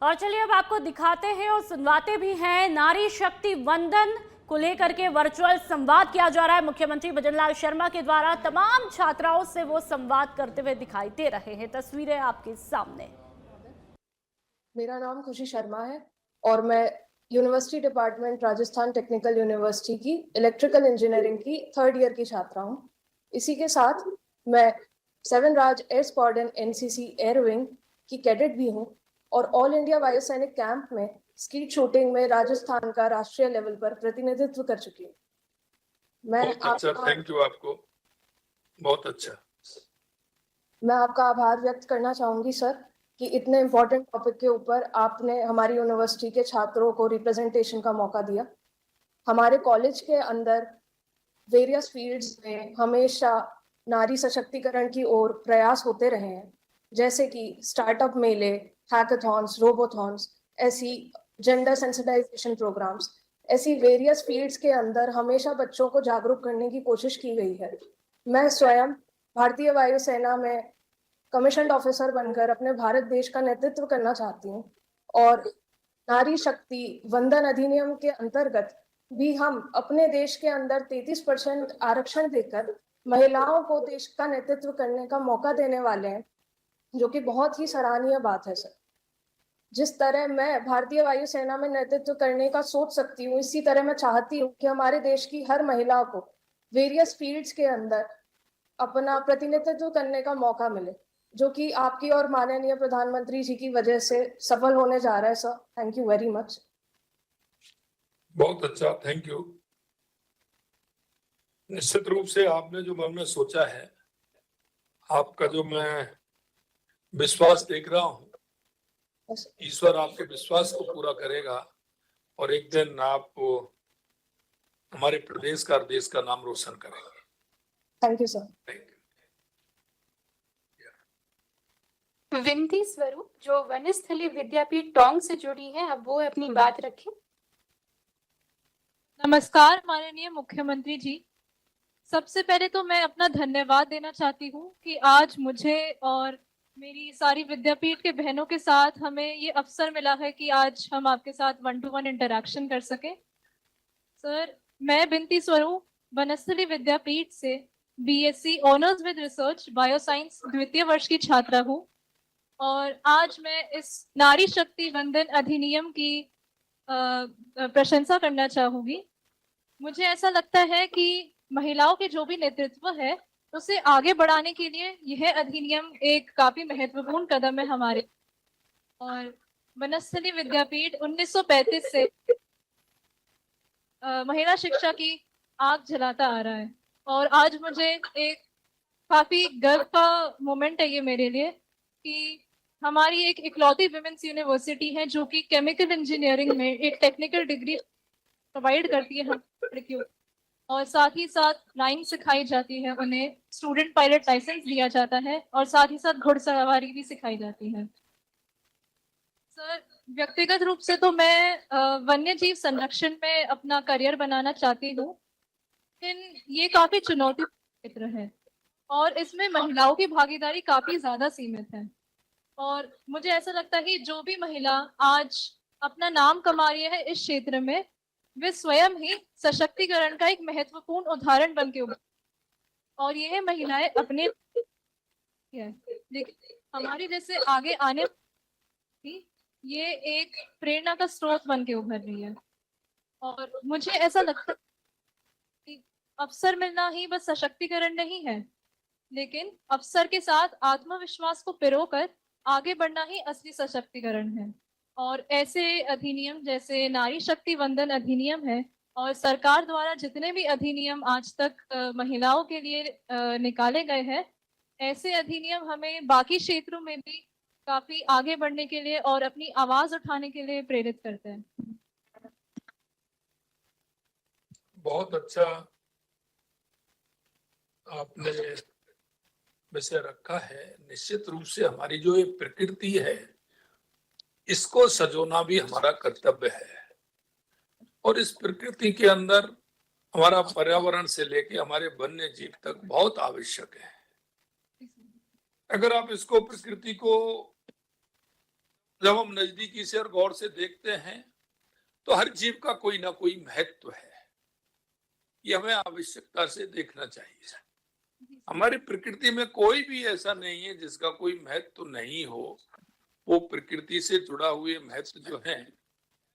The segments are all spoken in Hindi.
और चलिए अब आपको दिखाते हैं और सुनवाते भी हैं। नारी शक्ति वंदन को लेकर के वर्चुअल संवाद किया जा रहा है। मुख्यमंत्री भजनलाल शर्मा के द्वारा तमाम छात्राओं से वो संवाद करते हुए दिखाई दे रहे हैं। तस्वीरें आपके सामने। मेरा नाम खुशी शर्मा है और मैं university department Rajasthan technical university की इलेक्ट्रिकल इंजीनियरिंग की 3rd ईयर की छात्रा हूँ। इसी के साथ मैं 7 Raj air squadron NCC air wing की कैडेट भी हूँ और ऑल इंडिया वायु सैनिक कैंप में स्कीट शूटिंग में राजस्थान का राष्ट्रीय लेवल पर प्रतिनिधित्व कर चुकी हूँ। बहुत अच्छा, थैंक यू आपको, बहुत अच्छा। मैं आपका आभार व्यक्त करना चाहूंगी सर कि इतने इम्पोर्टेंट टॉपिक के ऊपर आपने हमारी यूनिवर्सिटी के छात्रों को रिप्रेजेंटेशन का मौका दिया। हमारे कॉलेज के अंदर वेरियस फील्ड्स में हमेशा नारी सशक्तिकरण की ओर प्रयास होते रहे हैं, जैसे कि स्टार्टअप मेले, हैकाथॉन्स, रोबोथॉन्स, ऐसी जेंडर सेंसिटाइजेशन प्रोग्राम्स, ऐसी वेरियस फील्ड्स के अंदर हमेशा बच्चों को जागरूक करने की कोशिश की गई है। मैं स्वयं भारतीय वायुसेना में कमीशन्ड ऑफिसर बनकर अपने भारत देश का नेतृत्व करना चाहती हूँ और नारी शक्ति वंदन अधिनियम के अंतर्गत भी हम अपने देश के अंदर 33% आरक्षण देकर महिलाओं को देश का नेतृत्व करने का मौका देने वाले हैं, जो कि बहुत ही सराहनीय बात है सर। जिस तरह मैं भारतीय वायुसेना में नेतृत्व करने का सोच सकती हूँ, इसी तरह मैं चाहती हूँ कि हमारे देश की हर महिला को वेरियस फील्ड्स के अंदर अपना प्रतिनिधित्व करने का मौका मिले, जो कि आपकी और माननीय प्रधानमंत्री जी की वजह से सफल होने जा रहा है sir. Thank you very much. बहुत अच्छा, थैंक यू। निश्चित रूप से आपने जो मन में सोचा है, आपका जो मैं विश्वास देख रहा हूँ, ईश्वर आपके विश्वास को पूरा करेगा और एक दिन आप हमारे प्रदेश का, देश का नाम रोशन करेंगे। Thank you sir. विनती स्वरूप जो वनस्थली विद्यापीठ टोंक से जुड़ी है, अब वो अपनी बात रखें। नमस्कार माननीय मुख्यमंत्री जी, सबसे पहले तो मैं अपना धन्यवाद देना चाहती हूँ कि आज मुझे और मेरी सारी विद्यापीठ के बहनों के साथ हमें ये अवसर मिला है कि आज हम आपके साथ 1-to-1 इंटरैक्शन कर सके। सर, मैं विनती स्वरूप वनस्थली विद्यापीठ से BSc honours with research bioscience द्वितीय वर्ष की छात्रा हूँ और आज मैं इस नारी शक्ति वंदन अधिनियम की प्रशंसा करना चाहूंगी। मुझे ऐसा लगता है कि महिलाओं के जो भी नेतृत्व है उसे आगे बढ़ाने के लिए यह अधिनियम एक काफी महत्वपूर्ण कदम है हमारे। और वनस्थली विद्यापीठ 1935 से महिला शिक्षा की आग जलाता आ रहा है और आज मुझे एक काफी गर्व का मोमेंट है ये मेरे लिए कि हमारी एक इकलौती विमेंस यूनिवर्सिटी है जो कि केमिकल इंजीनियरिंग में एक टेक्निकल डिग्री प्रोवाइड करती है हम लड़कियों, और साथ ही साथ फ्लाइंग सिखाई जाती है, उन्हें स्टूडेंट पायलट लाइसेंस दिया जाता है और साथ ही साथ घुड़सवारी भी सिखाई जाती है। सर, व्यक्तिगत रूप से तो मैं वन्य जीव संरक्षण में अपना करियर बनाना चाहती हूँ, लेकिन ये काफी चुनौती क्षेत्र है और इसमें महिलाओं की भागीदारी काफी ज्यादा सीमित है। और मुझे ऐसा लगता है कि जो भी महिला आज अपना नाम कमा रही है इस क्षेत्र में, वे स्वयं ही सशक्तिकरण का एक महत्वपूर्ण उदाहरण बन के उभर और यह महिलाएं अपने लेकिन हमारी जैसे आगे आने ये एक प्रेरणा का स्रोत बन के उभर रही है। और मुझे ऐसा लगता है कि अवसर मिलना ही बस सशक्तिकरण नहीं है, लेकिन अवसर के साथ आत्मविश्वास को पिरोकर आगे बढ़ना ही असली सशक्तिकरण है। और ऐसे अधिनियम जैसे नारी शक्ति वंदन अधिनियम है और सरकार द्वारा जितने भी अधिनियम आज तक महिलाओं के लिए निकाले गए हैं, ऐसे अधिनियम हमें बाकी क्षेत्रों में भी काफी आगे बढ़ने के लिए और अपनी आवाज उठाने के लिए प्रेरित करते हैं। बहुत अच्छा आपने विषय रखा है। निश्चित रूप से हमारी जो ये प्रकृति है, इसको सजोना भी हमारा कर्तव्य है और इस प्रकृति के अंदर हमारा पर्यावरण से लेके हमारे वन्य जीव तक बहुत आवश्यक है। अगर आप इसको, प्रकृति को जब हम नजदीकी से और गौर से देखते हैं तो हर जीव का कोई ना कोई महत्व है, ये हमें आवश्यकता से देखना चाहिए। हमारी प्रकृति में कोई भी ऐसा नहीं है जिसका कोई महत्व नहीं हो। वो प्रकृति से जुड़ा हुए महत्व जो है,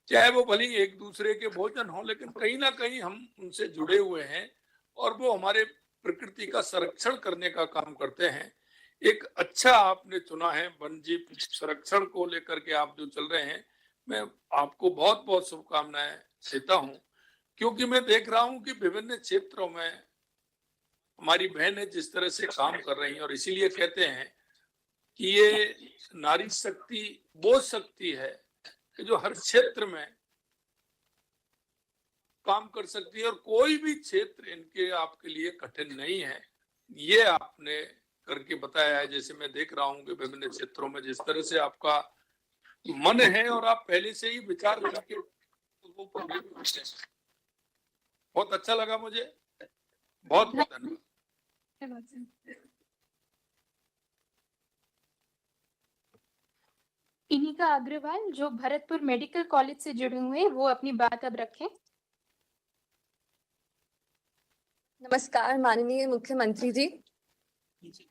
चाहे वो भले एक दूसरे के भोजन हो, लेकिन कहीं ना कहीं हम उनसे जुड़े हुए हैं और वो हमारे प्रकृति का संरक्षण करने का काम करते हैं। एक अच्छा आपने चुना है वन जीव संरक्षण को लेकर के आप जो चल रहे हैं, मैं आपको बहुत बहुत शुभकामनाएं देता हूं, क्योंकि मैं देख रहा हूं कि विभिन्न क्षेत्रों में हमारी बहनें जिस तरह से काम कर रही हैं, और इसीलिए कहते हैं कि ये नारी शक्ति वो शक्ति है कि जो हर क्षेत्र में काम कर सकती है और कोई भी क्षेत्र इनके आपके लिए कठिन नहीं है। ये आपने करके बताया है। जैसे मैं देख रहा हूँ कि विभिन्न क्षेत्रों में जिस तरह से आपका मन है और आप पहले से ही विचार करके वो प्रॉब्लम करते हैं, बहुत अच्छा लगा मुझे। बहुत बहुत धन्यवाद। इनिका अग्रवाल जो भरतपुर मेडिकल कॉलेज से जुड़े हुए हैं, वो अपनी बात अब रखें। नमस्कार माननीय मुख्यमंत्री जी,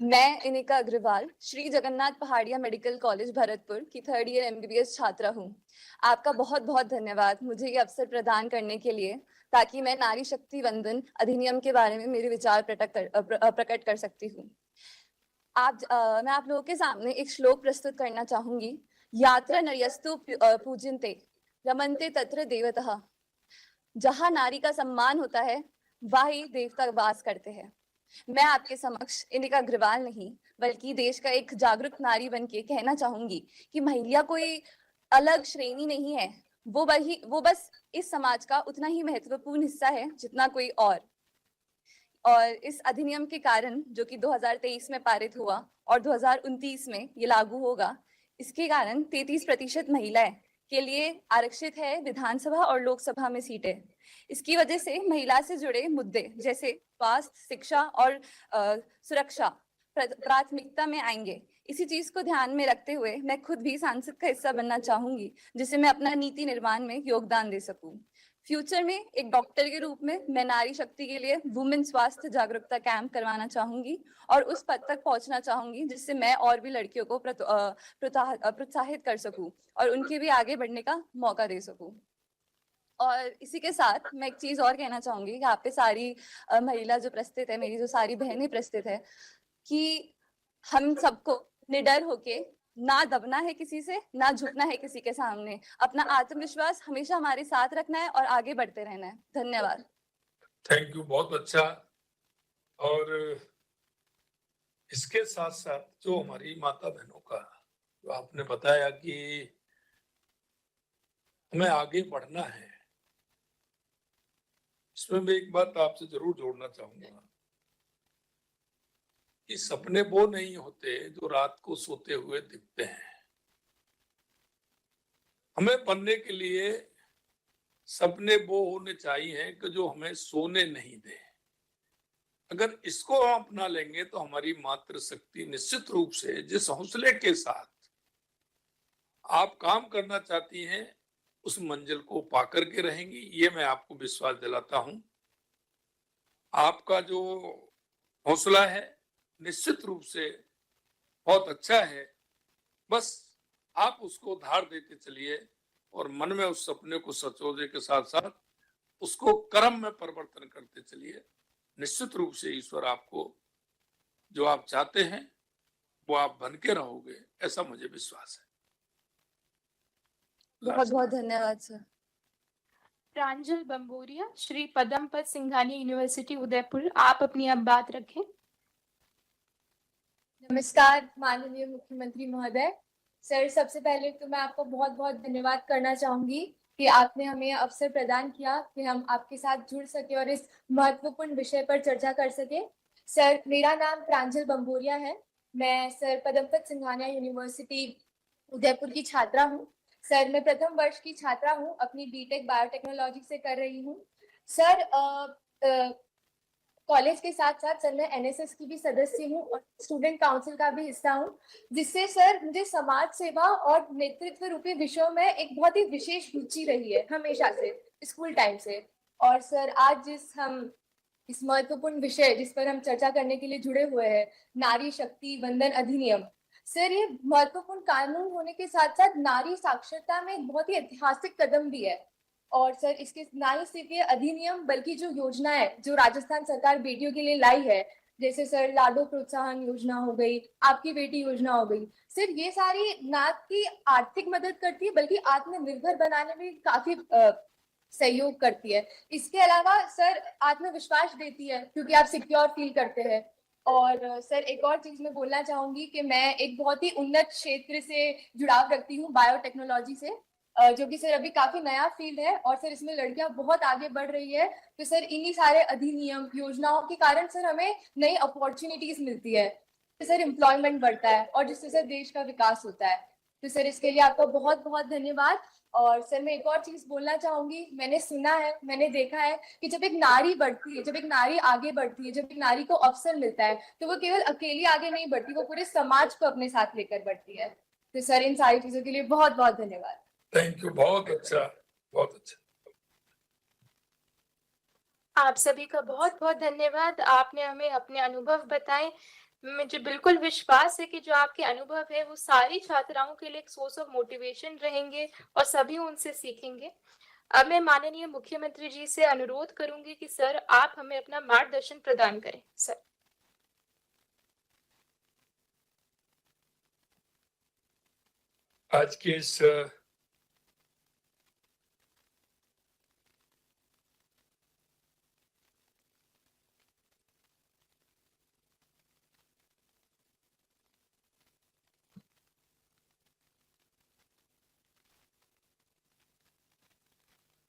मैं इनिका अग्रवाल श्री जगन्नाथ पहाड़िया मेडिकल कॉलेज भरतपुर की 3rd ईयर MBBS छात्रा हूँ। आपका बहुत बहुत धन्यवाद मुझे ये अवसर प्रदान करने के लिए, ताकि मैं नारी शक्ति वंदन अधिनियम के बारे में मेरे विचार प्रकट कर सकती हूँ। मैं आप लोगों के सामने एक श्लोक प्रस्तुत करना चाहूंगी। यात्रा नर्यस्तु पूज्यन्ते रमन्ते तत्र देवतः। जहाँ नारी का सम्मान होता है वही देवता वास करते हैं। मैं आपके समक्ष इनिका अग्रवाल नहीं बल्कि देश का एक जागरूक नारी बनके कहना चाहूंगी कि महिला कोई अलग श्रेणी नहीं है, वो बस इस समाज का उतना ही महत्वपूर्ण हिस्सा है जितना कोई और इस अधिनियम के कारण जो कि 2023 में पारित हुआ और 2029 में ये लागू होगा, इसके कारण 33% महिलाएं के लिए आरक्षित है विधानसभा और लोकसभा में सीटें। इसकी वजह से महिला से जुड़े मुद्दे जैसे स्वास्थ्य, शिक्षा और सुरक्षा प्राथमिकता में आएंगे। इसी चीज को ध्यान में रखते हुए मैं खुद भी सांसद का हिस्सा बनना चाहूंगी, जिससे मैं अपना नीति निर्माण में योगदान दे सकूं। फ्यूचर में एक डॉक्टर के रूप में मैं नारी शक्ति के लिए वुमेन स्वास्थ्य जागरूकता कैंप करवाना चाहूंगी और उस पद तक पहुंचना चाहूंगी जिससे मैं और भी लड़कियों को प्रोत्साहित कर सकूं और उनके भी आगे बढ़ने का मौका दे सकूं। और इसी के साथ मैं एक चीज और कहना चाहूंगी कि आप पे सारी महिला जो प्रस्तुत है, मेरी जो सारी बहनें प्रस्तुत है, कि हम सबको निडर होके ना दबना है किसी से, ना झुकना है किसी के सामने। अपना आत्मविश्वास हमेशा हमारे साथ रखना है और आगे बढ़ते रहना है। धन्यवाद। थैंक यू, बहुत अच्छा। और इसके साथ साथ जो हमारी माता बहनों का जो आपने बताया कि हमें आगे बढ़ना है, इसमें मैं एक बात आपसे जरूर जोड़ना चाहूंगा कि सपने वो नहीं होते जो रात को सोते हुए दिखते हैं। हमें बनने के लिए सपने वो होने चाहिए कि जो हमें सोने नहीं दे। अगर इसको हम अपना लेंगे तो हमारी मातृशक्ति निश्चित रूप से जिस हौसले के साथ आप काम करना चाहती हैं उस मंजिल को पाकर के रहेंगी, ये मैं आपको विश्वास दिलाता हूं। आपका जो हौसला है निश्चित रूप से बहुत अच्छा है, बस आप उसको धार देते चलिए और मन में उस सपने को सचोजे के साथ साथ उसको कर्म में परिवर्तन करते चलिए। निश्चित रूप से ईश्वर आपको जो आप चाहते हैं वो आप बन के रहोगे, ऐसा मुझे विश्वास है। बहुत बहुत धन्यवाद सर। प्रांजल बंबोरिया श्री पदमपत सिंघानिया यूनिवर्सिटी उदयपुर, आप अपनी अब बात रखें। नमस्कार माननीय मुख्यमंत्री महोदय। सर, सबसे पहले तो मैं आपको बहुत बहुत धन्यवाद करना चाहूंगी कि आपने हमें अवसर प्रदान किया कि हम आपके साथ जुड़ सके और इस महत्वपूर्ण विषय पर चर्चा कर सके। सर, मेरा नाम प्रांजल बंबोरिया है। मैं सर पदमपत सिंघानिया यूनिवर्सिटी उदयपुर की छात्रा हूँ। सर, मैं प्रथम वर्ष की छात्रा हूँ, अपनी बीटेक बायोटेक्नोलॉजी से कर रही हूँ। सर, कॉलेज के साथ साथ सर मैं एनएसएस की भी सदस्य हूँ और स्टूडेंट काउंसिल का भी हिस्सा हूँ, जिससे सर मुझे समाज सेवा और नेतृत्व रूपी विषयों में एक बहुत ही विशेष रुचि रही है हमेशा से, स्कूल टाइम से। और सर आज हम इस महत्वपूर्ण विषय जिस पर हम चर्चा करने के लिए जुड़े हुए हैं, नारी शक्ति वंदन अधिनियम, सर ये महत्वपूर्ण कानून होने के साथ साथ नारी साक्षरता में एक बहुत ही ऐतिहासिक कदम भी है। और सर इसके ना ही सिर्फ ये अधिनियम बल्कि जो योजना है जो राजस्थान सरकार बेटियों के लिए लाई है, जैसे सर लाडो प्रोत्साहन योजना हो गई, आपकी बेटी योजना हो गई, सर ये सारी ना की आर्थिक मदद करती है बल्कि आत्मनिर्भर बनाने में काफी सहयोग करती है। इसके अलावा सर आत्मविश्वास देती है क्योंकि आप सिक्योर फील करते हैं। और सर एक और चीज मैं बोलना चाहूंगी कि मैं एक बहुत ही उन्नत क्षेत्र से जुड़ाव रखती हूँ, बायोटेक्नोलॉजी से, जो कि सर अभी काफी नया फील्ड है और सर इसमें लड़कियां बहुत आगे बढ़ रही है। तो सर इन्हीं सारे अधिनियम योजनाओं के कारण सर हमें नई अपॉर्चुनिटीज मिलती है, तो सर एम्प्लॉयमेंट बढ़ता है और जिससे सर देश का विकास होता है। तो सर इसके लिए आपका बहुत बहुत धन्यवाद। और सर मैं एक और चीज बोलना चाहूंगी, मैंने सुना है, मैंने देखा है कि जब एक नारी बढ़ती है, जब एक नारी आगे बढ़ती है, जब एक नारी को अवसर मिलता है तो वो केवल अकेली आगे नहीं बढ़ती, वो पूरे समाज को अपने साथ लेकर बढ़ती है। तो सर इन सारी चीजों के लिए बहुत बहुत धन्यवाद। थैंक यू, बहुत अच्छा, बहुत अच्छा। आप सभी का बहुत बहुत धन्यवाद। आपने हमें अपने अनुभव बताए। मुझे बिल्कुल विश्वास है कि जो आपके अनुभव है वो सारी छात्राओं के लिए एक सोर्स ऑफ मोटिवेशन रहेंगे और सभी उनसे सीखेंगे। अब मैं माननीय मुख्यमंत्री जी से अनुरोध करूंगी कि सर आप हमें अपना मार्गदर्शन प्रदान करें। सर आज के इस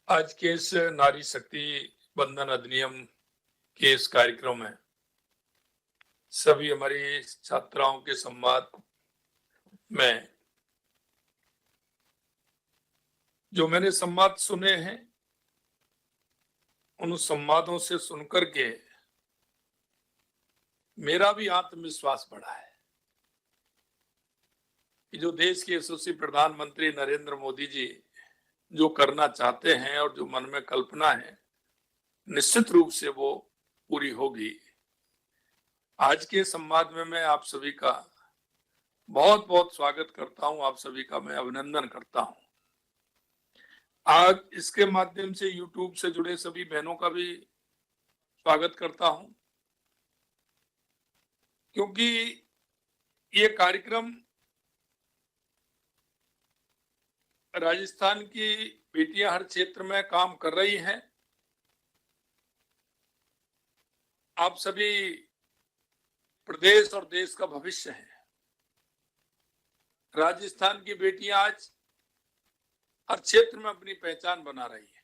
आज के इस नारी शक्ति बंधन अधिनियम के इस कार्यक्रम में सभी हमारी छात्राओं के संवाद में जो मैंने संवाद सुने हैं, उन संवादों से सुनकर के मेरा भी आत्मविश्वास बढ़ा है कि जो देश के यशस्वी प्रधानमंत्री नरेंद्र मोदी जी जो करना चाहते हैं और जो मन में कल्पना है, निश्चित रूप से वो पूरी होगी। आज के संवाद में मैं आप सभी का बहुत बहुत स्वागत करता हूं, आप सभी का मैं अभिनंदन करता हूं। आज इसके माध्यम से YouTube से जुड़े सभी बहनों का भी स्वागत करता हूं, क्योंकि ये कार्यक्रम राजस्थान की बेटियां हर क्षेत्र में काम कर रही हैं। आप सभी प्रदेश और देश का भविष्य हैं। राजस्थान की बेटियां आज हर क्षेत्र में अपनी पहचान बना रही है।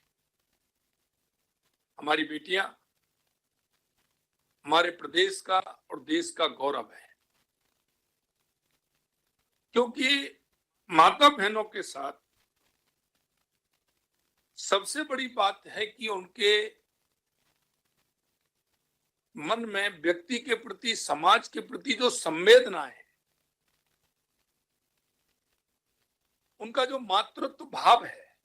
हमारी बेटियां हमारे प्रदेश का और देश का गौरव है, क्योंकि माता बहनों के साथ सबसे बड़ी बात है कि उनके मन में व्यक्ति के प्रति, समाज के प्रति जो संवेदना है, उनका जो मातृत्व भाव है,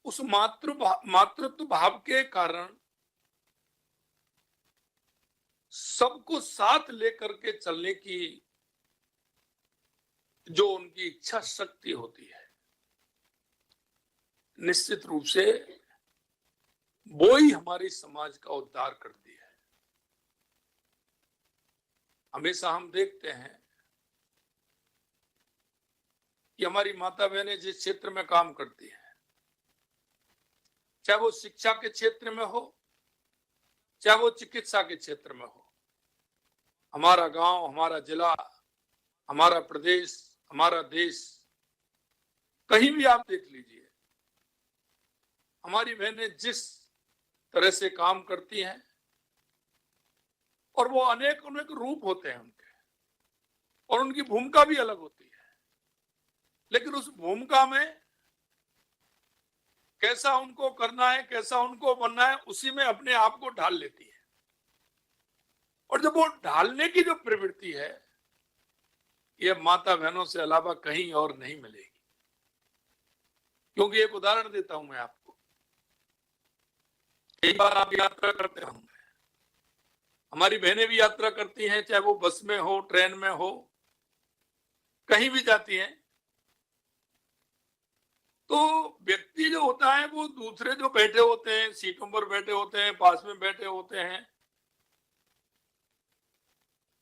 उस मातृत्व भाव के कारण सबको साथ लेकर के चलने की जो उनकी इच्छा शक्ति होती है, निश्चित रूप से वो ही हमारे समाज का उद्धार करती है। हमेशा हम देखते हैं कि हमारी माता बहनें जिस क्षेत्र में काम करती हैं, चाहे वो शिक्षा के क्षेत्र में हो, चाहे वो चिकित्सा के क्षेत्र में हो, हमारा गांव, हमारा जिला, हमारा प्रदेश, हमारा देश, कहीं भी आप देख लीजिए, हमारी बहनें जिस तरह से काम करती हैं, और वो अनेक अनेक रूप होते हैं उनके, और उनकी भूमिका भी अलग होती है, लेकिन उस भूमिका में कैसा उनको करना है, कैसा उनको बनना है, उसी में अपने आप को ढाल लेती है। और जब वो ढालने की जो प्रवृत्ति है, ये माता बहनों से अलावा कहीं और नहीं मिलेगी। क्योंकि एक उदाहरण देता हूं मैं आपको। कई बार आप यात्रा करते होंगे, हमारी बहनें भी यात्रा करती हैं, चाहे वो बस में हो, ट्रेन में हो, कहीं भी जाती हैं। तो व्यक्ति जो होता है वो दूसरे जो बैठे होते हैं, सीटों पर बैठे होते हैं, पास में बैठे होते हैं,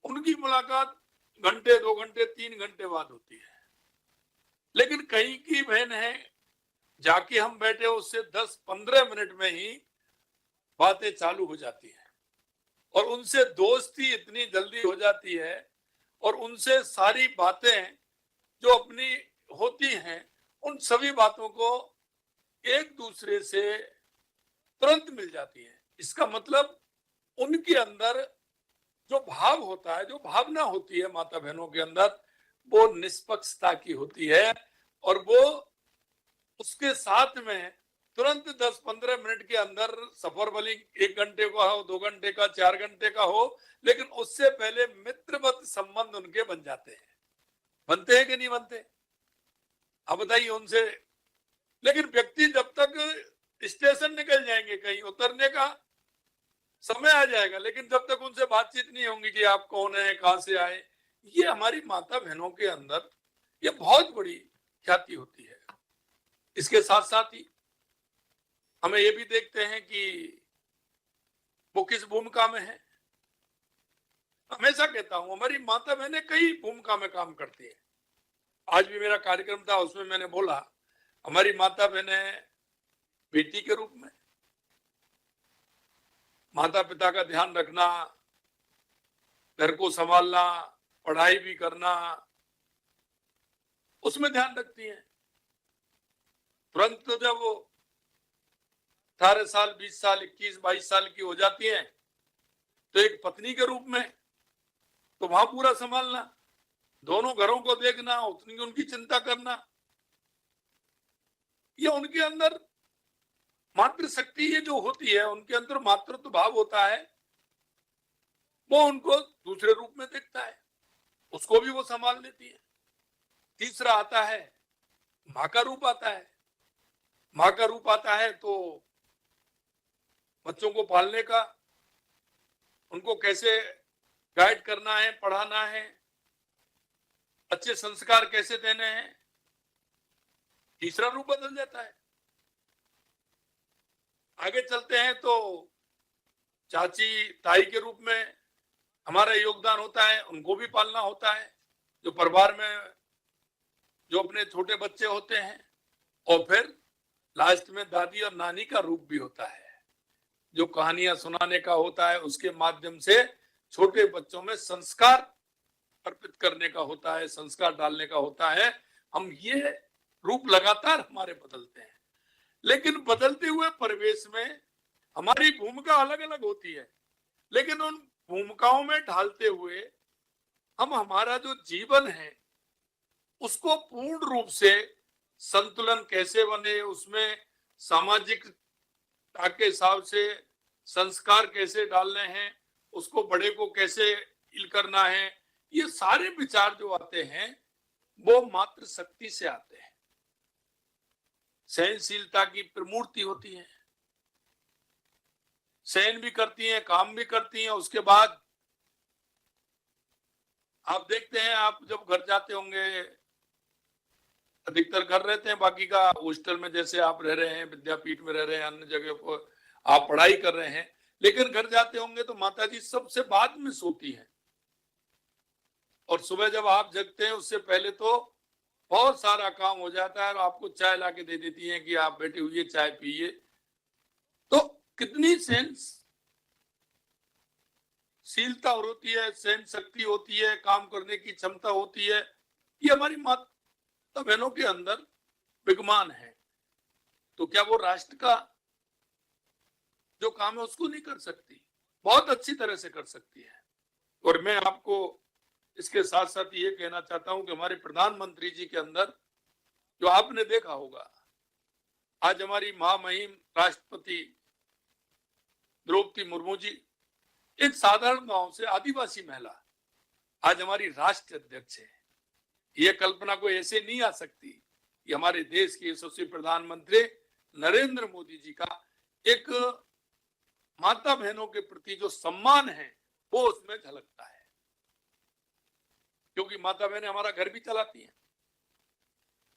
उनकी मुलाकात घंटे, 2 घंटे, 3 घंटे बाद होती है। लेकिन कहीं की बहन है, जाके हम बैठे उससे 10-15 मिनट में ही बातें चालू हो जाती है और उनसे दोस्ती इतनी जल्दी हो जाती है और उनसे सारी बातें जो अपनी होती हैं, उन सभी बातों को एक दूसरे से तुरंत मिल जाती है। इसका मतलब उनके अंदर जो भाव होता है, जो भावना होती है माता बहनों के अंदर, वो निष्पक्षता की होती है और वो उसके साथ में तुरंत 10-15 मिनट के अंदर सफर भले 1 घंटे का हो, 2 घंटे का, 4 घंटे का हो, लेकिन उससे पहले मित्रवत संबंध उनके बन जाते हैं। बनते हैं कि नहीं बनते? अब बताइए उनसे। लेकिन व्यक्ति जब तक स्टेशन निकल जाएंगे, कहीं उतरने का समय आ जाएगा, लेकिन जब तक उनसे बातचीत नहीं होंगी कि आप कौन है, कहां से आए, ये हमारी माता बहनों के अंदर ये बहुत बड़ी ख्याति होती है। इसके साथ साथ ही हमें ये भी देखते हैं कि वो किस भूमिका में है। हमेशा कहता हूं, हमारी माता बहनें कई भूमिका में काम करती है। आज भी मेरा कार्यक्रम था, उसमें मैंने बोला हमारी माता बहनें बेटी के रूप में, माता पिता का ध्यान रखना, घर को संभालना, पढ़ाई भी करना, उसमें ध्यान रखती हैं। तुरंत तो जब वो 18 साल, 20 साल, 21-22 साल की हो जाती हैं, तो एक पत्नी के रूप में तो वहां पूरा संभालना, दोनों घरों को देखना, उतनी उनकी चिंता करना, ये उनके अंदर मातृ शक्ति ये जो होती है, उनके अंदर मातृत्व भाव होता है, वो उनको दूसरे रूप में दिखता है, उसको भी वो संभाल लेती है। तीसरा आता है माँ का रूप आता है। माँ का रूप आता है तो बच्चों को पालने का, उनको कैसे गाइड करना है, पढ़ाना है, अच्छे संस्कार कैसे देने हैं, तीसरा रूप बदल जाता है। आगे चलते हैं तो चाची, ताई के रूप में हमारा योगदान होता है, उनको भी पालना होता है, जो परिवार में जो अपने छोटे बच्चे होते हैं। और फिर लास्ट में दादी और नानी का रूप भी होता है, जो कहानियां सुनाने का होता है, उसके माध्यम से छोटे बच्चों में संस्कार अर्पित करने का होता है, संस्कार डालने का होता है। हम ये रूप लगातार हमारे बदलते हैं, लेकिन बदलते हुए परिवेश में हमारी भूमिका अलग अलग होती है, लेकिन उन भूमिकाओं में ढालते हुए हम हमारा जो जीवन है उसको पूर्ण रूप से संतुलन कैसे बने, उसमें सामाजिकता के हिसाब से संस्कार कैसे डालने हैं, उसको बड़े को कैसे डील करना है, ये सारे विचार जो आते हैं वो मातृ शक्ति से आते हैं। सहनशीलता की प्रमूर्ति होती है, सहन भी करती हैं, काम भी करती हैं। उसके बाद आप देखते हैं, आप जब घर जाते होंगे, अधिकतर घर रहते हैं, बाकी का हॉस्टल में जैसे आप रह रहे हैं, विद्यापीठ में रह रहे हैं, अन्य जगह पर आप पढ़ाई कर रहे हैं, लेकिन घर जाते होंगे तो माताजी सबसे बाद में सोती हैं और सुबह जब आप जगते हैं उससे पहले तो बहुत सारा काम हो जाता है और आपको चाय ला के दे देती हैं कि आप बैठे हुए चाय पिए। तो कितनी सहनशीलता होती है, सहन शक्ति होती है, काम करने की क्षमता होती है, ये हमारी माता बहनों के अंदर विद्यमान है। तो क्या वो राष्ट्र का जो काम है उसको नहीं कर सकती? बहुत अच्छी तरह से कर सकती है। और मैं आपको इसके साथ साथ ये कहना चाहता हूं कि हमारे प्रधानमंत्री जी के अंदर जो आपने देखा होगा, आज हमारी महामहिम राष्ट्रपति द्रौपदी मुर्मू जी एक साधारण गांव से आदिवासी महिला आज हमारी राष्ट्र अध्यक्ष है। ये कल्पना कोई ऐसे नहीं आ सकती। ये हमारे देश के यशस्वी प्रधानमंत्री नरेंद्र मोदी जी का एक माता बहनों के प्रति जो सम्मान है वो उसमें झलकता है, क्योंकि माता बहनें हमारा घर भी चलाती हैं।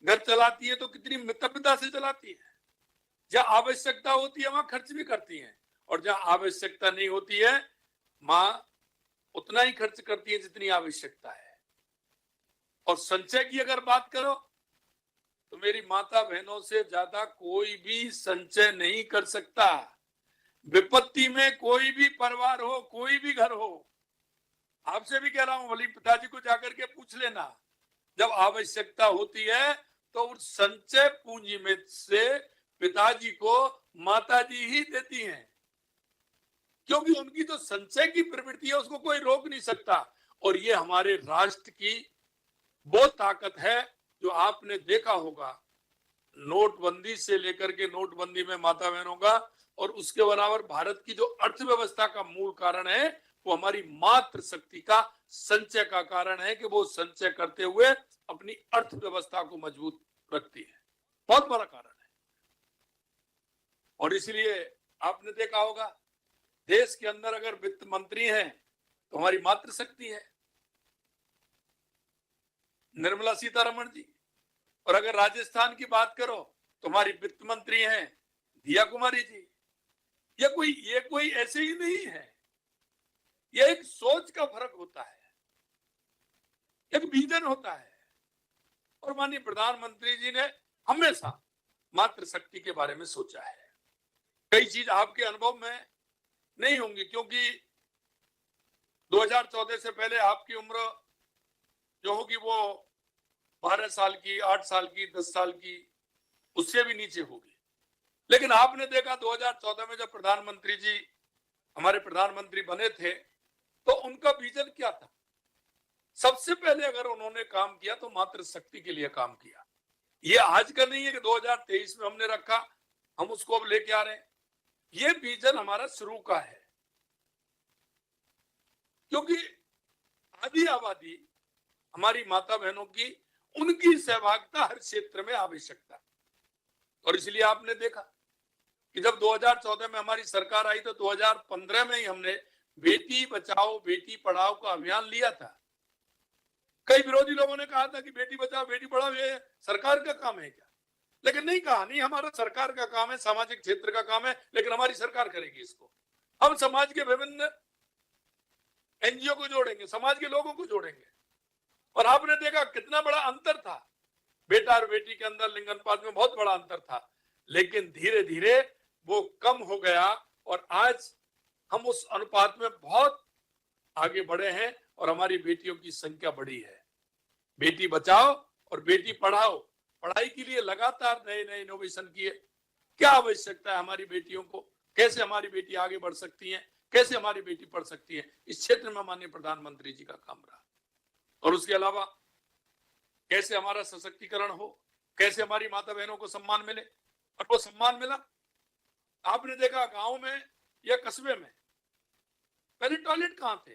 घर चलाती है तो कितनी मितव्यता से चलाती है। जहां आवश्यकता होती है वहां खर्च भी करती हैं, और जहां आवश्यकता नहीं होती है मां उतना ही खर्च करती है जितनी आवश्यकता है। और संचय की अगर बात करो तो मेरी माता बहनों से ज्यादा कोई भी संचय नहीं कर सकता। विपत्ति में कोई भी परिवार हो, कोई भी घर हो, आपसे भी कह रहा हूं, भले पिताजी को जाकर के पूछ लेना, जब आवश्यकता होती है तो उस संचय पूंजी में से पिताजी को माताजी ही देती हैं, क्योंकि उनकी जो संचय की प्रवृत्ति है उसको कोई रोक नहीं सकता। और ये हमारे राष्ट्र की वो ताकत है जो आपने देखा होगा, नोटबंदी से लेकर के नोटबंदी में माता बहनों का, और उसके बराबर भारत की जो अर्थव्यवस्था का मूल कारण है वो हमारी मातृशक्ति का संचय का कारण है कि वो संचय करते हुए अपनी अर्थव्यवस्था को मजबूत रखती है। बहुत बड़ा कारण है। और इसलिए आपने देखा होगा, देश के अंदर अगर वित्त मंत्री हैं तो हमारी मातृशक्ति है निर्मला सीतारमण जी, और अगर राजस्थान की बात करो तो हमारी वित्त मंत्री हैं दिया कुमारी जी। ये कोई ऐसे ही नहीं है, ये एक सोच का फर्क होता है, एक विजन होता है। और माननीय प्रधानमंत्री जी ने हमेशा मातृशक्ति के बारे में सोचा है। कई चीज आपके अनुभव में नहीं होंगी, क्योंकि 2014 से पहले आपकी उम्र जो होगी वो 12 साल की, 8 साल की, 10 साल की, उससे भी नीचे होगी। लेकिन आपने देखा 2014 में जब प्रधानमंत्री जी हमारे प्रधानमंत्री बने थे तो उनका विजन क्या था। सबसे पहले अगर उन्होंने काम किया तो मातृशक्ति के लिए काम किया। ये आज का नहीं है कि 2023 में हमने रखा, हम उसको अब लेके आ रहे हैं। ये विजन हमारा शुरू का है, क्योंकि आधी आबादी हमारी माता बहनों की, उनकी सहभागिता हर क्षेत्र में आवश्यकता। और इसलिए आपने देखा कि जब 2014 में हमारी सरकार आई तो 2015 में ही हमने बेटी बचाओ बेटी पढ़ाओ का अभियान लिया था। कई विरोधी लोगों ने कहा था कि बेटी बचाओ बेटी पढ़ाओ ये सरकार का काम है क्या, लेकिन नहीं कहा, नहीं हमारा सरकार का काम है, सामाजिक क्षेत्र का काम है, लेकिन हमारी सरकार करेगी इसको। हम समाज के विभिन्न एनजीओ को जोड़ेंगे, समाज के लोगों को जोड़ेंगे। और आपने देखा कितना बड़ा अंतर था, बेटा और बेटी के अंदर लिंग अनुपात में बहुत बड़ा अंतर था, लेकिन धीरे धीरे वो कम हो गया और आज हम उस अनुपात में बहुत आगे बढ़े हैं और हमारी बेटियों की संख्या बढ़ी है। बेटी बचाओ और बेटी पढ़ाओ, पढ़ाई के लिए लगातार नए नए इनोवेशन किए। क्या आवश्यकता है हमारी बेटियों को, कैसे हमारी बेटी आगे बढ़ सकती है, कैसे हमारी बेटी पढ़ सकती है, इस क्षेत्र में माननीय प्रधानमंत्री जी का काम रहा। और उसके अलावा कैसे हमारा सशक्तिकरण हो, कैसे हमारी माता बहनों को सम्मान मिले, और वो सम्मान मिला। आपने देखा गांव में या कस्बे में पहले टॉयलेट कहां थे,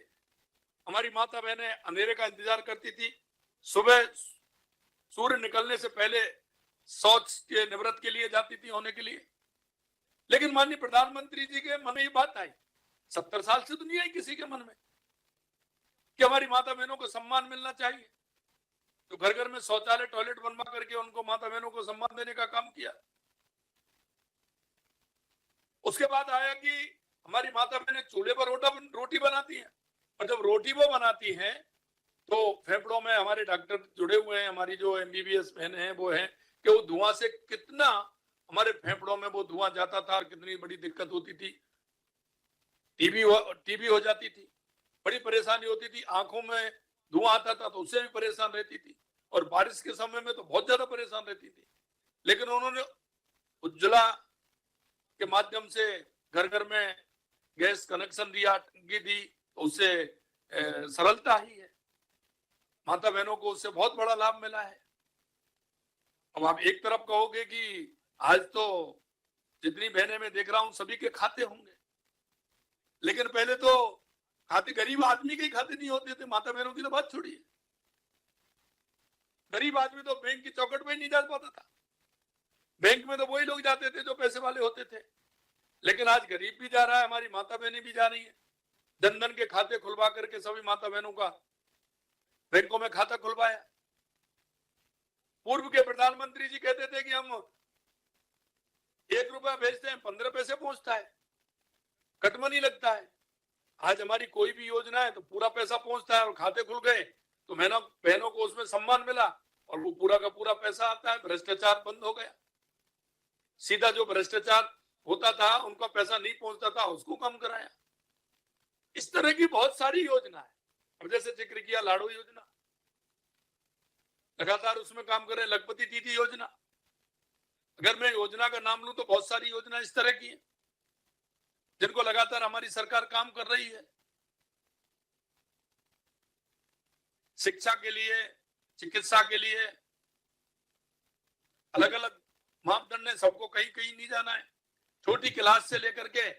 हमारी माता बहनें अंधेरे का इंतजार करती थी, सुबह सूर्य निकलने से पहले शौच के निवृत्त के लिए जाती थी होने के लिए। लेकिन माननीय प्रधानमंत्री जी के मन में ये बात आई, 70 साल से तो नहीं आई किसी के मन में कि हमारी माता बहनों को सम्मान मिलना चाहिए। तो घर घर में शौचालय टॉयलेट बनवा करके उनको माता बहनों को सम्मान देने का काम किया। उसके बाद आया कि हमारी माता बहनें चूल्हे पर रोटी बनाती हैं, और जब रोटी वो बनाती हैं तो फेफड़ों में हमारे डॉक्टर जुड़े हुए हैं, हमारी जो एमबीबीएस बहनें हैं वो हैं कि वो धुआं से कितना हमारे फेफड़ों में वो धुआं जाता था और कितनी बड़ी दिक्कत होती थी। टीबी हो जाती थी, बड़ी परेशानी होती थी, आंखों में धुआं आता था तो उससे भी परेशान रहती थी, और बारिश के समय में तो बहुत ज्यादा परेशान रहती थी। लेकिन उन्होंने उज्ज्वला के माध्यम से घर घर में गैस कनेक्शन दिया, टंकी दी, तो उससे सरलता ही है, माता बहनों को उससे बहुत बड़ा लाभ मिला है। अब आप एक तरफ कहोगे कि आज तो जितनी बहनें मैं देख रहा हूं सभी के खाते होंगे, लेकिन पहले तो खाते गरीब आदमी के खाते नहीं होते थे। माता बहनों की तो बात छोड़िए, गरीब आदमी तो बैंक की चौखट पे नहीं जा पाता था। बैंक में तो वही लोग जाते थे जो पैसे वाले होते थे, लेकिन आज गरीब भी जा रहा है, हमारी माता बहनें भी जा रही है। जनधन के खाते खुलवा करके सभी माता बहनों का बैंकों में खाता खुलवाया। पूर्व के प्रधानमंत्री जी कहते थे कि हम 1 रुपया भेजते हैं 15 पैसे पहुंचता है, कटमनी लगता है। आज हमारी कोई भी योजना है तो पूरा पैसा पहुंचता है और खाते खुल गए तो बहनों को उसमें सम्मान मिला और वो पूरा का पूरा पैसा आता है। भ्रष्टाचार बंद हो गया। सीधा जो भ्रष्टाचार होता था, उनका पैसा नहीं पहुंचता था, उसको कम कराया। इस तरह की बहुत सारी योजना है। अब जैसे जिक्र किया लाडो योजना, लगातार उसमें काम कर रहे हैं। लखपति दीदी योजना, अगर मैं योजना का नाम लूं तो बहुत सारी योजना इस तरह की है जिनको लगातार हमारी सरकार काम कर रही है। शिक्षा के लिए, चिकित्सा के लिए अलग अलग मापदंड है, सबको कहीं कहीं नहीं जाना है। छोटी क्लास से लेकर के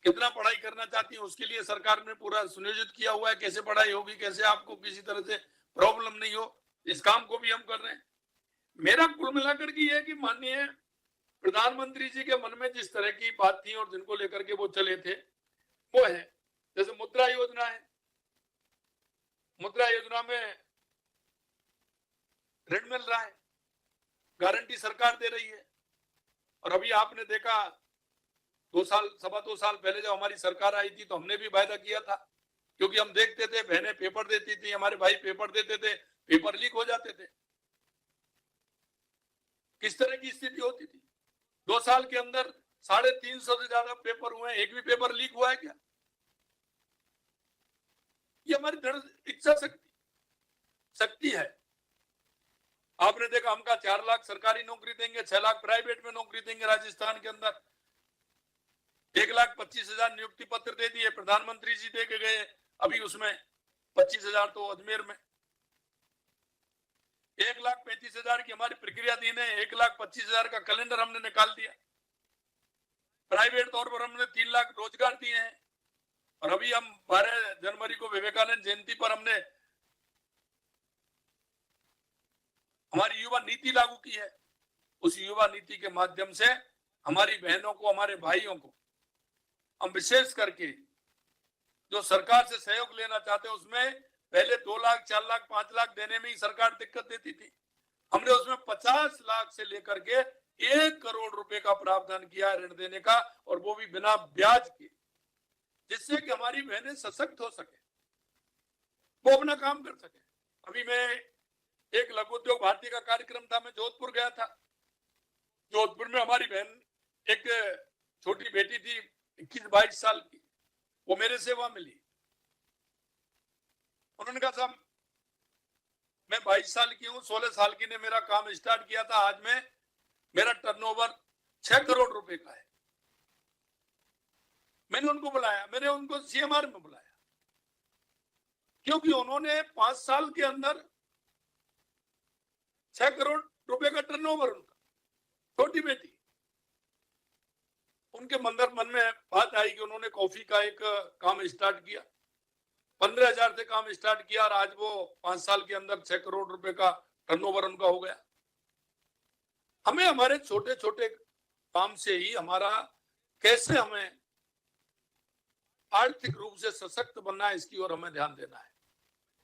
कितना पढ़ाई करना चाहती है उसके लिए सरकार ने पूरा सुनियोजित किया हुआ है, कैसे पढ़ाई होगी, कैसे आपको किसी तरह से प्रॉब्लम नहीं हो। इस काम को भी हम कर रहे हैं। मेरा कुल मिलाकर के ये है कि माननीय प्रधानमंत्री जी के मन में जिस तरह की बात थी और जिनको लेकर के वो चले थे वो है। जैसे मुद्रा योजना है, मुद्रा योजना में ऋण मिल रहा है, गारंटी सरकार दे रही है। और अभी आपने देखा 2 साल, 2.25 साल पहले जब हमारी सरकार आई थी तो हमने भी वायदा किया था, क्योंकि हम देखते थे बहनें पेपर देती थी, हमारे भाई पेपर देते थे, पेपर लीक हो जाते थे। किस तरह की स्थिति होती थी। 2 साल के अंदर 350 से ज्यादा पेपर हुए, एक भी पेपर लीक हुआ है क्या? ये हमारी दृढ़ इच्छा शक्ति है। आपने देखा हम 4 लाख सरकारी नौकरी देंगे, 6 लाख प्राइवेट में नौकरी देंगे। राजस्थान के अंदर 1,25,000 नियुक्ति पत्र दे दिए, प्रधानमंत्री जी दे के गए। अभी उसमें 25,000 तो अजमेर में। 1,35,000 की हमारी प्रक्रिया दी है, 1,25,000 का कैलेंडर हमने निकाल दिया। प्राइवेट तौर पर हमने 3 लाख रोजगार दिए हैं। और अभी हम 12 जनवरी को विवेकानंद जयंती पर हमने हमारी युवा नीति लागू की है। उस युवा नीति के माध्यम से हमारी बहनों को, हमारे भाइयों को हम विशेष करके जो सरकार से सहयोग लेना चाहते हैं उसमें पहले 2 लाख, 4 लाख, 5 लाख देने में ही सरकार दिक्कत देती थी। हमने उसमें 50 लाख से लेकर के 1 करोड़ रुपए का प्रावधान किया है ऋण देने का, और वो भी बिना ब्याज के, जिससे कि हमारी बहनें सशक्त हो सके, वो अपना काम कर सके। अभी मैं एक लघु उद्योग भारती का कार्यक्रम था, मैं जोधपुर गया था। जोधपुर में हमारी बहन, एक छोटी बेटी थी 21-22 साल की, वो मेरे से वहां मिली। उन्होंने कहा साहब मैं 22 साल की हूँ, 16 साल की ने मेरा काम स्टार्ट किया था, आज में मेरा टर्नओवर 6 करोड़ रुपए का है। मैंने उनको बुलाया, मैंने उनको CMR में बुलाया, क्योंकि उन्होंने 5 साल के अंदर 6 करोड़ रुपए का टर्नओवर, उनका छोटी बेटी। उनके मन में बात आई कि उन्होंने कॉफी का एक काम स्टार्ट किया, 15,000 से काम स्टार्ट किया, और आज वो 5 साल के अंदर 6 करोड़ रुपए का टर्नओवर उनका हो गया। हमें हमारे छोटे छोटे काम से ही हमारा कैसे हमें आर्थिक रूप से सशक्त बनना है, इसकी ओर हमें ध्यान देना है।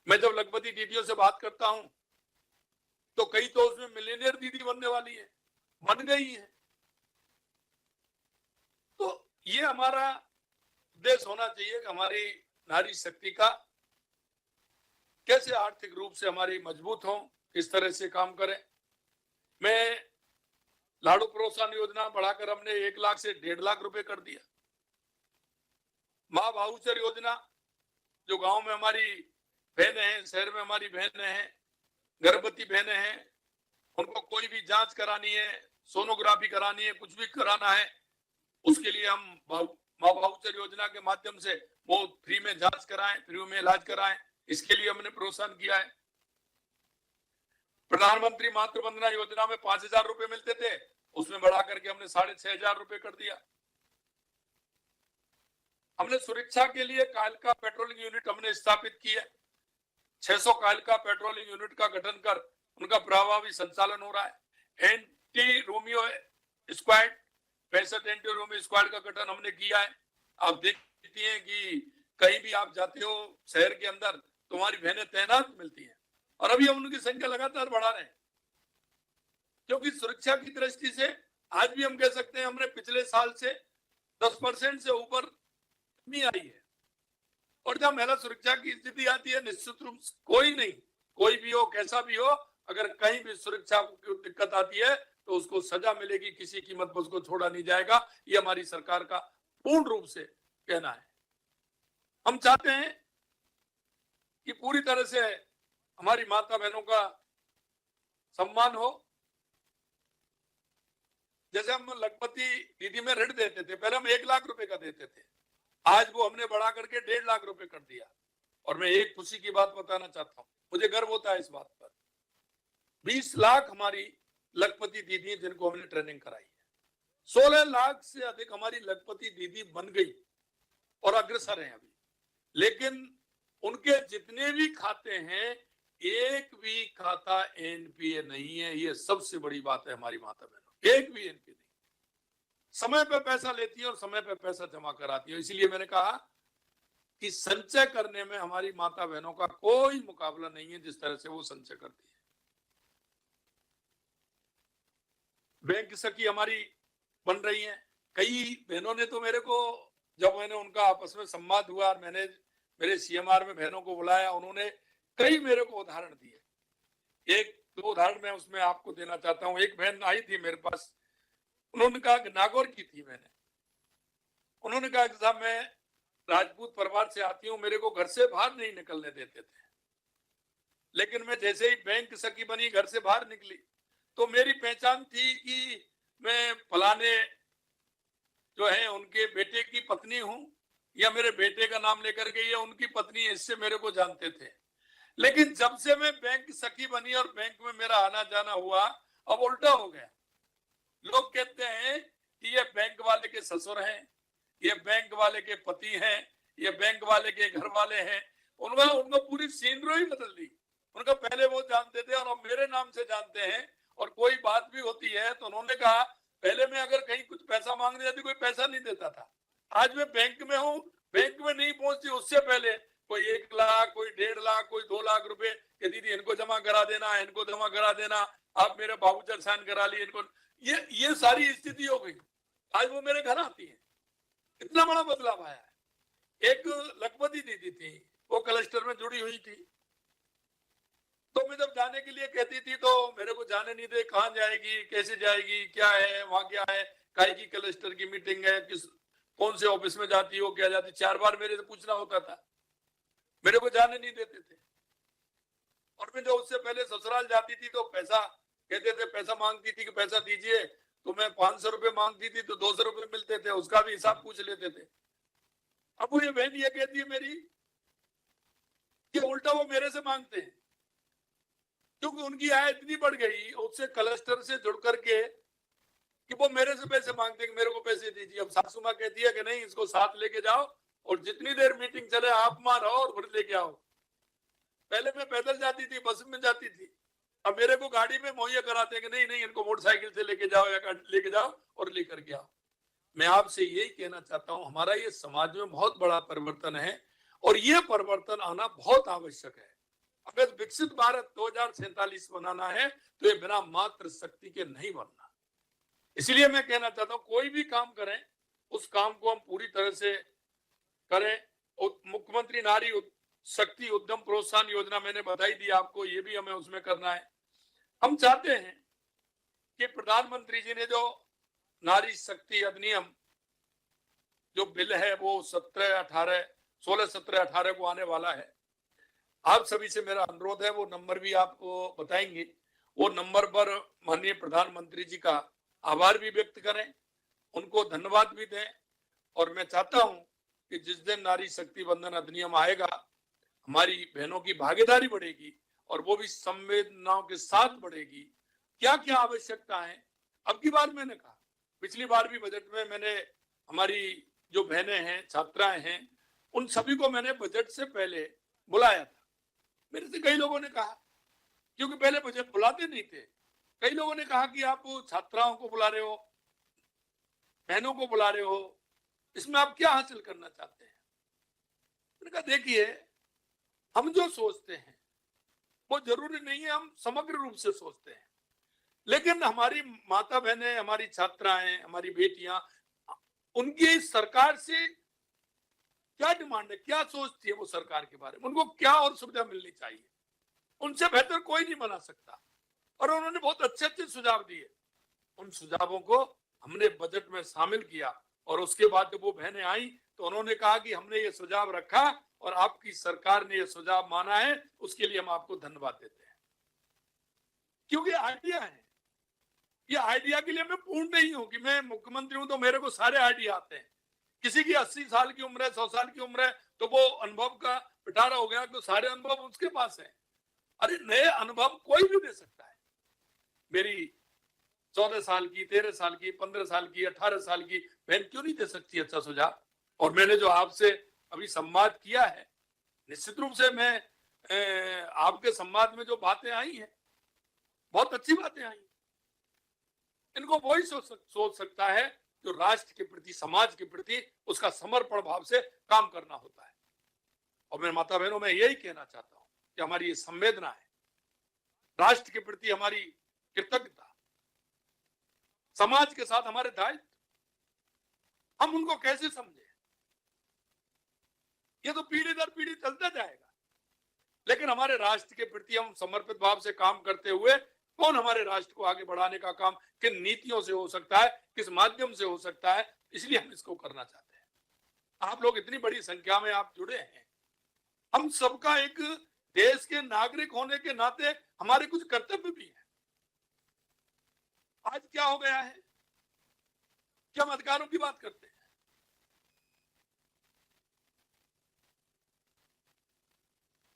मैं जब लखपति दीदियों से बात करता हूं तो कई तो उसमें मिलियनियर दीदी बनने वाली है, बन गई है। तो ये हमारा उद्देश्य होना चाहिए कि हमारी नारी शक्ति का कैसे आर्थिक रूप से हमारी मजबूत हो, किस तरह से काम करें। मैं लाडू प्रोत्साहन योजना बढ़ाकर हमने 1 लाख से 1.5 लाख रुपए कर दिया। माँ भाऊचर योजना, जो गांव में हमारी बहनें हैं, शहर में हमारी बहनें हैं, गर्भवती बहनें हैं, उनको कोई भी जांच करानी है, सोनोग्राफी करानी है, कुछ भी कराना है, उसके लिए हम माँ भाऊचर योजना के माध्यम से वो फ्री में जांच कराएं, फ्री में इलाज कराएं, इसके लिए हमने प्रोत्साहन किया है। प्रधानमंत्री मातृ वंदना योजना में 5,000 रुपए मिलते थे, उसमें बढ़ा करके हमने 6,500 रुपए कर दिया। हमने सुरक्षा के लिए कायलिका पेट्रोलिंग यूनिट हमने स्थापित की है। 600 कायलिका पेट्रोलिंग यूनिट का गठन कर उनका प्रभावी संचालन हो रहा है। Anti Romeo squad 65 anti Romeo squad का गठन हमने किया है। आप देखती हैं कि कहीं भी आप जाते हो शहर के अंदर तुम्हारी बहनें तैनात मिलती हैं, और अभी हम उनकी संख्या लगातार बढ़ा रहे हैं, क्योंकि सुरक्षा की दृष्टि से आज भी हम कह सकते हैं हमने पिछले साल से 10% से ऊपर कमी आई है। और जब महिला सुरक्षा की स्थिति आती है, निश्चित रूप से कोई भी हो, कैसा भी हो, अगर कहीं भी सुरक्षा की दिक्कत आती है तो उसको सजा मिलेगी, किसी कीमत पर उसको छोड़ा नहीं जाएगा। ये हमारी सरकार का पूर्ण रूप से कहना है। हम चाहते हैं कि पूरी तरह से हमारी माता बहनों का सम्मान हो। जैसे हम लखपति दीदी में ऋण देते थे, पहले हम 1 लाख रुपए का देते थे, आज वो हमने बढ़ा करके 1.5 लाख रुपए कर दिया। और मैं एक खुशी की बात बताना चाहता हूँ, मुझे गर्व होता है इस बात पर। 20 लाख हमारी लखपति दीदी जिनको हमने ट्रेनिंग कराई है। 16 लाख से अधिक हमारी लखपति दीदी बन गई और अग्रसर हैं अभी। लेकिन उनके जितने भी खाते हैं, एक भी खाता एनपीए नहीं है। ये सबसे बड़ी बात है हमारी माता बहनों, एक भी एनपीए नहीं। समय पे पैसा लेती है और समय पे पैसा जमा कराती है। इसलिए मैंने कहा कि संचय करने में हमारी माता बहनों का कोई मुकाबला नहीं है, जिस तरह से वो संचय करती है। बैंक सखी हमारी बन रही हैं। कई बहनों ने तो मेरे को, जब मैंने उनका आपस में संवाद हुआ और मैंने मेरे सीएमआर में बहनों को बुलाया, उन्होंने कई मेरे को उदाहरण दिए। 1-2 उदाहरण मैं उसमें आपको देना चाहता हूँ। एक बहन आई थी मेरे पास, उन्होंने कहा कि नागौर की थी मैंने, उन्होंने कहा कि साहब मैं राजपूत परिवार से आती हूँ, मेरे को घर से बाहर नहीं निकलने देते थे, लेकिन मैं जैसे ही बैंक सखी बनी, घर से बाहर निकली, तो मेरी पहचान थी कि मैं फलाने जो है उनके बेटे की पत्नी हूं, या मेरे बेटे का नाम लेकर के ये उनकी पत्नी है, इससे मेरे को जानते थे। लेकिन जब से मैं बैंक सखी बनी और बैंक में मेरा आना जाना हुआ, अब उल्टा हो गया। लोग कहते हैं कि ये बैंक वाले के ससुर हैं, ये बैंक वाले के पति हैं, ये बैंक वाले के घर वाले हैं। उनका पूरी सीनरी ही बदल दी। उनका पहले वो जानते थे और अब मेरे नाम से जानते हैं। और कोई बात भी होती है तो उन्होंने कहा, पहले मैं अगर कहीं कुछ पैसा मांगने जाती कोई पैसा नहीं देता था, आज मैं बैंक में हूँ, बैंक में नहीं पहुंचती, उससे पहले कोई 1 लाख, कोई 1.5 लाख, कोई 2 लाख रुपए कि दीदी इनको जमा करा देना, इनको जमा करा देना, आप मेरे बाबूचर साइन करा लिए इनको। ये सारी स्थिति हो गई। आज वो मेरे घर आती है। इतना बड़ा बदलाव आया है। एक लखपति दीदी थी, वो क्लस्टर में जुड़ी हुई थी, तो मैं जब जाने के लिए कहती थी तो मेरे को जाने नहीं दे, कहाँ जाएगी, कैसे जाएगी, क्या है वहां, क्या है, काय की क्लस्टर की मीटिंग है, कौन से ऑफिस में जाती हो, क्या जाती, 4 बार मेरे से पूछना होता था, मेरे को जाने नहीं देते थे। और मैं जो उससे पहले ससुराल जाती थी तो पैसा कहते थे, पैसा मांगती थी कि पैसा दीजिए, तो मैं 500 रुपए मांगती थी तो 200 रुपए मिलते थे, उसका भी हिसाब पूछ लेते थे। अब वो ये बहन ये कहती है मेरी कि उल्टा वो मेरे से मांगते हैं, क्योंकि उनकी आय इतनी बढ़ गई उससे क्लस्टर से जुड़ करके कि वो मेरे से पैसे मांगते हैं कि मेरे को पैसे दीजिए। अब सासू माँ कहती है कि नहीं, इसको साथ लेके जाओ और जितनी देर मीटिंग चले आप मां रहो और फिर लेके आओ। पहले मैं पैदल जाती थी, बस में जाती थी, अब मेरे को गाड़ी में मुहैया कराते हैं कि नहीं नहीं, इनको मोटरसाइकिल से लेके जाओ या लेके जाओ और लेकर के आओ। मैं आपसे यही कहना चाहता हूं, हमारा ये समाज में बहुत बड़ा परिवर्तन है और ये परिवर्तन आना बहुत आवश्यक है। अगर विकसित भारत 2047 बनाना है तो ये बिना मातृ शक्ति के नहीं बनना। इसलिए मैं कहना चाहता हूं, कोई भी काम करें उस काम को हम पूरी तरह से करें। मुख्यमंत्री नारी शक्ति उद्यम प्रोत्साहन योजना मैंने बताई दी आपको, ये भी हमें उसमें करना है। हम चाहते हैं कि प्रधानमंत्री जी ने जो नारी शक्ति अधिनियम जो बिल है वो 16, 17, 18 को आने वाला है। आप सभी से मेरा अनुरोध है, वो नंबर भी आपको बताएंगे, वो नंबर पर माननीय प्रधानमंत्री जी का आभार भी व्यक्त करें, उनको धन्यवाद भी दें। और मैं चाहता हूं कि जिस दिन नारी शक्ति बंधन अधिनियम आएगा, हमारी बहनों की भागीदारी बढ़ेगी और वो भी संवेदनाओं के साथ बढ़ेगी। क्या क्या आवश्यकता है, अब की बार मैंने कहा, पिछली बार भी बजट में मैंने हमारी जो बहनें हैं, छात्राएं हैं, उन सभी को मैंने बजट से पहले बुलाया था। मेरे से कई लोगों ने कहा, क्योंकि पहले बजट बुलाते नहीं थे, कई लोगों ने कहा कि आप छात्राओं को बुला रहे हो, बहनों को बुला रहे हो, इसमें आप क्या हासिल करना चाहते हैं? मैंने कहा देखिए, हम जो सोचते हैं वो जरूरी नहीं है हम समग्र रूप से सोचते हैं, लेकिन हमारी माता बहनें, हमारी छात्राएं, हमारी बेटियां, उनकी सरकार से क्या डिमांड है, क्या सोचती है वो सरकार के बारे में, उनको क्या और सुविधा मिलनी चाहिए, उनसे बेहतर कोई नहीं बना सकता। और उन्होंने बहुत अच्छे अच्छे सुझाव दिए, उन सुझावों को हमने बजट में शामिल किया। और उसके बाद जब वो बहनें आई तो उन्होंने कहा कि हमने ये सुझाव रखा और आपकी सरकार ने ये सुझाव माना है, उसके लिए हम आपको धन्यवाद देते हैं। क्योंकि आइडिया है, ये आइडिया के लिए मैं पूर्ण नहीं हूं कि मैं मुख्यमंत्री हूं तो मेरे को सारे आइडिया आते हैं। किसी की 80 साल की उम्र है, 100 साल की उम्र है, तो वो अनुभव का पिटारा हो गया तो सारे अनुभव उसके पास है। अरे नए अनुभव कोई भी दे सकता है। मेरी 14 साल की, 13 साल की, 15 साल की, 18 साल की बहन क्यों नहीं दे सकती अच्छा सुझाव? और मैंने जो आपसे अभी संवाद किया है, निश्चित रूप से मैं आपके संवाद में जो बातें आई हैं, बहुत अच्छी बातें आई। इनको वही सोच सकता है जो राष्ट्र के प्रति, समाज के प्रति उसका समर्पण भाव से काम करना होता है। और मेरे माता बहनों, मैं यही कहना चाहता हूं कि हमारी ये संवेदना है, राष्ट्र के प्रति हमारी कृतज्ञता, समाज के साथ हमारे दायित्व, हम उनको कैसे समझे? ये तो पीढ़ी दर पीढ़ी चलता जाएगा, लेकिन हमारे राष्ट्र के प्रति हम समर्पित भाव से काम करते हुए कौन हमारे राष्ट्र को आगे बढ़ाने का काम किन नीतियों से हो सकता है, किस माध्यम से हो सकता है, इसलिए हम इसको करना चाहते हैं। आप लोग इतनी बड़ी संख्या में आप जुड़े हैं, हम सबका एक देश के नागरिक होने के नाते हमारे कुछ कर्तव्य भी हैं। आज क्या हो गया है कि हम अधिकारों की बात करते हैं,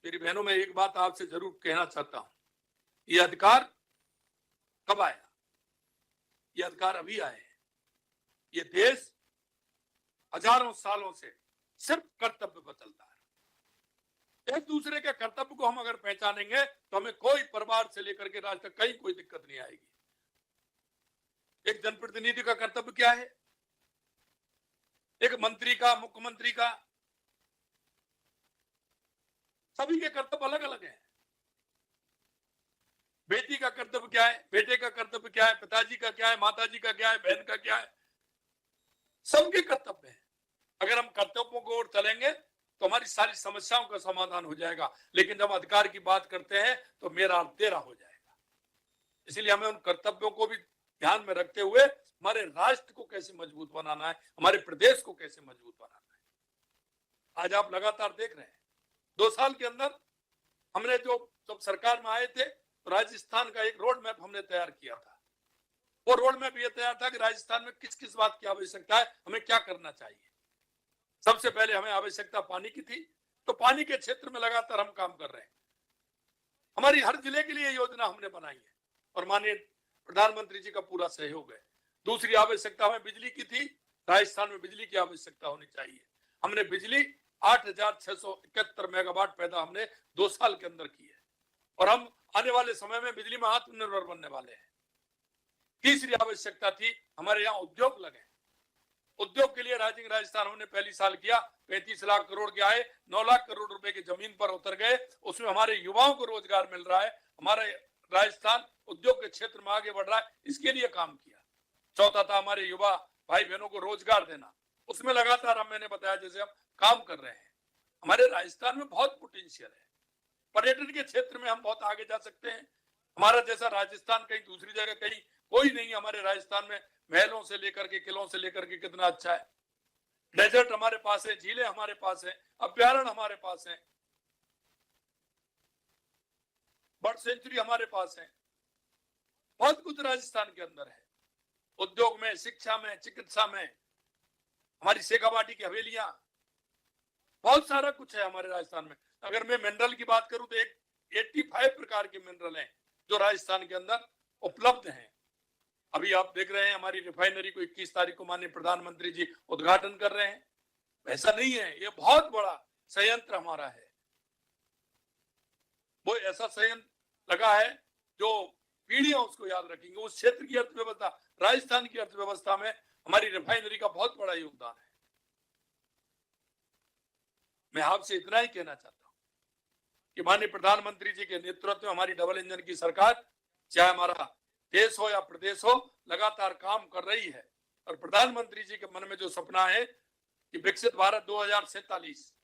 मेरी बहनों, मैं एक बात आपसे जरूर कहना चाहता हूं, ये अधिकार कब आया? ये अधिकार अभी आए हैं। ये देश हजारों सालों से सिर्फ कर्तव्य पर चलता है। एक दूसरे के कर्तव्य को हम अगर पहचानेंगे तो हमें कोई परिवार से लेकर के राज तक कहीं कोई दिक्कत नहीं आएगी। एक जनप्रतिनिधि का कर्तव्य क्या है, एक मंत्री का, मुख्यमंत्री का, सभी के कर्तव्य अलग अलग हैं। बेटी का कर्तव्य क्या है, बेटे का कर्तव्य क्या है, पिताजी का क्या है, माताजी का क्या है, बहन का क्या है, सबके कर्तव्य है। अगर हम कर्तव्यों को ओर चलेंगे तो हमारी सारी समस्याओं का समाधान हो जाएगा। लेकिन जब अधिकार की बात करते हैं तो मेरा और तेरा हो जाएगा। इसलिए हमें उन कर्तव्यों को भी ध्यान में रखते हुए हमारे राष्ट्र को कैसे मजबूत बनाना है, हमारे प्रदेश को कैसे मजबूत बनाना है। आज आप लगातार देख रहे हैं, 2 साल के अंदर हमने जब सरकार में आए थे तो राजस्थान का एक रोड मैप हमने तैयार किया था। वो रोड मैप ये तैयार था कि राजस्थान में किस किस बात की आवश्यकता है, हमें क्या करना चाहिए। सबसे पहले हमें आवश्यकता पानी की थी, तो पानी के क्षेत्र में लगातार हम काम कर रहे हैं। हमारी हर जिले के लिए योजना हमने बनाई है और माननीय प्रधानमंत्री जी का पूरा सहयोग है। दूसरी आवश्यकता हमें बिजली की थी, राजस्थान में बिजली की आवश्यकता होनी चाहिए। हमने बिजली 8,671 मेगावाट पैदा हमने 2 साल के अंदर की है और हम आने वाले समय में बिजली में आत्मनिर्भर बनने वाले हैं। तीसरी आवश्यकता थी, हमारे यहाँ उद्योग लगे। उद्योग के लिए राजस्थान हमने पहली साल किया, 35 लाख करोड़ के आए, 9 लाख करोड़ रुपए की जमीन पर उतर गए। उसमें हमारे युवाओं को रोजगार मिल रहा है, हमारे राजस्थान उद्योग के क्षेत्र में आगे बढ़ रहा है, इसके लिए काम किया। चौथा था हमारे युवा भाई बहनों को रोजगार देना, उसमें लगातार हम, मैंने बताया जैसे हम काम कर रहे हैं। हमारे राजस्थान में बहुत पोटेंशियल है, पर्यटन के क्षेत्र में हम बहुत आगे जा सकते हैं। हमारा जैसा राजस्थान कहीं दूसरी जगह कहीं कोई नहीं है। हमारे राजस्थान में महलों से लेकर के, किलों से लेकर के कितना अच्छा है। डेजर्ट हमारे पास है, झीलें हमारे पास है, अभ्यारण्य हमारे पास है, बर्ड सेंचुरी हमारे पास है, बहुत कुछ राजस्थान के अंदर है। उद्योग में, शिक्षा में, चिकित्सा में, हमारी शेखावाटी की हवेलियां, बहुत सारा कुछ है हमारे राजस्थान में। अगर मैं मिनरल की बात करूं तो 85 प्रकार के मिनरल हैं जो राजस्थान के अंदर उपलब्ध हैं। अभी आप देख रहे हैं हमारी रिफाइनरी को 21 तारीख को माननीय प्रधानमंत्री जी उद्घाटन कर रहे हैं। ऐसा नहीं है, ये बहुत बड़ा संयंत्र हमारा है। वो ऐसा संयंत्र लगा है जो पीढ़ियां उसको याद रखेंगे। उस क्षेत्र की अर्थव्यवस्था, राजस्थान की अर्थव्यवस्था में हमारी रिफाइनरी का बहुत बड़ा योगदान है। मैं आपसे इतना ही कहना चाहता हूं कि माननीय प्रधानमंत्री जी के नेतृत्व में हमारी डबल इंजन की सरकार, चाहे हमारा देश हो या प्रदेश हो, लगातार काम कर रही है। और प्रधानमंत्री जी के मन में जो सपना है कि विकसित भारत 2047,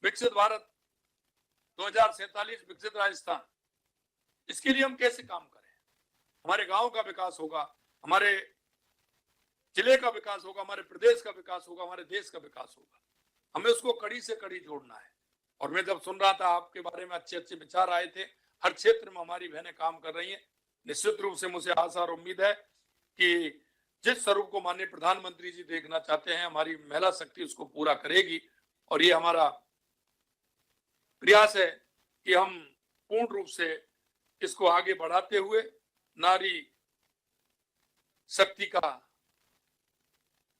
विकसित भारत 2047, विकसित राजस्थान, इसके लिए हम कैसे काम करें? हमारे गांव का विकास होगा, हमारे जिले का विकास होगा, हमारे प्रदेश का विकास होगा, हमारे देश का विकास होगा। हमें उसको कड़ी से कड़ी जोड़ना है। और मैं जब सुन रहा था आपके बारे में अच्छे अच्छे विचार आए थे, हर क्षेत्र में हमारी बहनें काम कर रही हैं। निश्चित रूप से मुझे आशा और उम्मीद है कि जिस स्वरूप को माननीय प्रधानमंत्री जी देखना चाहते हैं, हमारी महिला शक्ति उसको पूरा करेगी। और ये हमारा प्रयास है कि हम पूर्ण रूप से इसको आगे बढ़ाते हुए नारी शक्ति का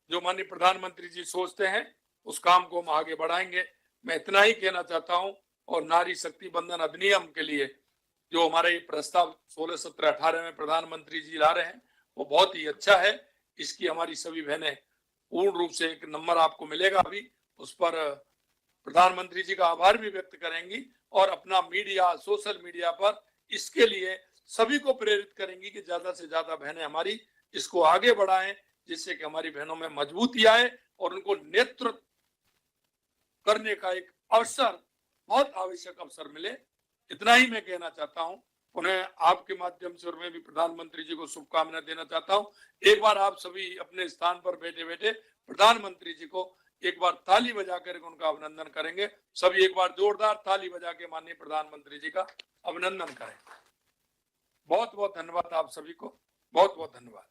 जो माननीय प्रधानमंत्री जी सोचते हैं, उस काम को हम आगे बढ़ाएंगे। मैं इतना ही कहना चाहता हूं। और नारी शक्ति बंधन अधिनियम के लिए जो हमारा ये प्रस्ताव 16, 17, 18 में प्रधानमंत्री जी ला रहे हैं, वो बहुत ही अच्छा है। इसकी हमारी सभी बहनें पूर्ण रूप से, एक नंबर आपको मिलेगा अभी, उस पर प्रधानमंत्री जी का आभार भी व्यक्त करेंगी और अपना मीडिया, सोशल मीडिया पर इसके लिए सभी को प्रेरित करेंगी कि ज्यादा से ज्यादा बहनें हमारी इसको आगे बढ़ाएं, जिससे कि हमारी बहनों में मजबूती आए और उनको नेतृत्व करने का एक अवसर, बहुत आवश्यक अवसर मिले। इतना ही मैं कहना चाहता हूं। उन्हें आपके माध्यम से और मैं भी प्रधानमंत्री जी को शुभकामनाएं देना चाहता हूं। एक बार आप सभी अपने स्थान पर बैठे बैठे प्रधानमंत्री जी को एक बार ताली बजाकर उनका अभिनंदन करेंगे। सभी एक बार जोरदार ताली बजा के माननीय प्रधानमंत्री जी का अभिनंदन करें। बहुत बहुत धन्यवाद आप सभी को, बहुत बहुत धन्यवाद।